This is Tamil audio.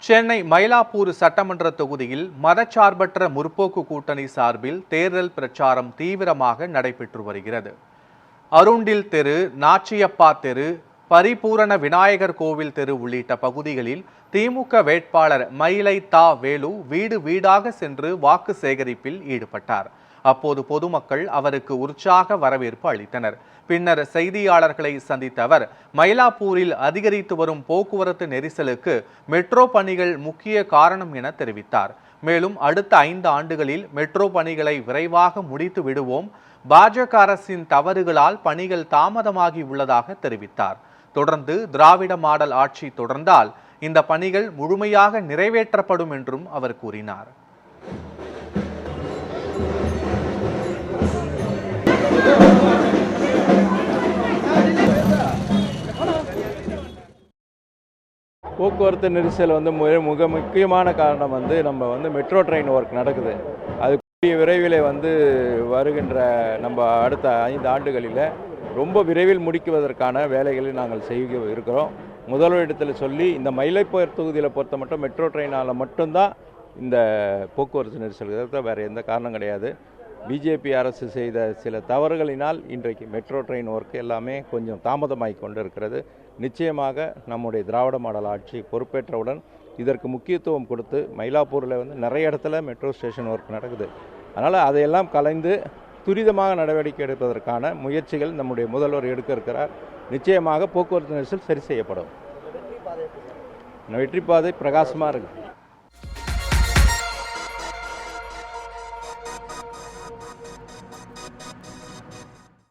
சென்னை மயிலாப்பூர் சட்டமன்ற தொகுதியில் மதச்சார்பற்ற முற்போக்கு கூட்டணி சார்பில் தேர்தல் பிரச்சாரம் தீவிரமாக நடைபெற்று வருகிறது. அருண்டில் தெரு, நாச்சியப்பா தெரு, பரிபூரண விநாயகர் கோவில் தெரு உள்ளிட்ட பகுதிகளில் திமுக வேட்பாளர் மயிலை தா வேலு வீடு வீடாக சென்று வாக்கு சேகரிப்பில் ஈடுபட்டார். அப்போது பொதுமக்கள் அவருக்கு உற்சாக வரவேற்பு அளித்தனர். பின்னர் செய்தியாளர்களை சந்தித்த அவர் மயிலாப்பூரில் அதிகரித்து வரும் போக்குவரத்து நெரிசலுக்கு மெட்ரோ பணிகள் முக்கிய காரணம் என தெரிவித்தார். மேலும் அடுத்த 5 ஆண்டுகளில் மெட்ரோ பணிகளை விரைவாக முடித்து விடுவோம், பாஜக அரசின் தவறுகளால் பணிகள் தாமதமாகி உள்ளதாக தெரிவித்தார். தொடர்ந்து திராவிட மாடல் ஆட்சி தொடர்ந்தால் இந்த பணிகள் முழுமையாக நிறைவேற்றப்படும் என்றும் அவர் கூறினார். போக்குவரத்து நெரிசல் மிக முக்கியமான காரணம் நம்ம மெட்ரோ ட்ரெயின் ஒர்க் நடக்குது. அது கூடிய விரைவில் வருகின்ற நம்ம அடுத்த 5 ஆண்டுகளில் ரொம்ப விரைவில் முடிக்குவதற்கான வேலைகளை நாங்கள் செய்ய இருக்கிறோம். முதலிடத்தில் சொல்லி இந்த மயிலாப்பூர் தொகுதியில் பொறுத்த மட்டும் மெட்ரோ ட்ரெயினால் மட்டும்தான் இந்த போக்குவரத்து நெரிசல், வேறு எந்த காரணம் கிடையாது. பிஜேபி அரசு செய்த சில தவறுகளினால் இன்றைக்கு மெட்ரோ ட்ரெயின் ஒர்க் எல்லாமே கொஞ்சம் தாமதமாகி கொண்டு இருக்கிறது. நிச்சயமாக நம்முடைய திராவிட மாடல் ஆட்சி பொறுப்பேற்றவுடன் இதற்கு முக்கியத்துவம் கொடுத்து மயிலாப்பூரில் நிறைய இடத்துல மெட்ரோ ஸ்டேஷன் ஒர்க் நடக்குது. அதனால் அதையெல்லாம் கலைந்து துரிதமாக நடவடிக்கை எடுப்பதற்கான முயற்சிகள் நம்முடைய முதல்வர் எடுக்க இருக்கிறார். நிச்சயமாக போக்குவரத்து நெரிசல் சரி செய்யப்படும். வெற்றி பாதை பிரகாசமாக இருக்குது.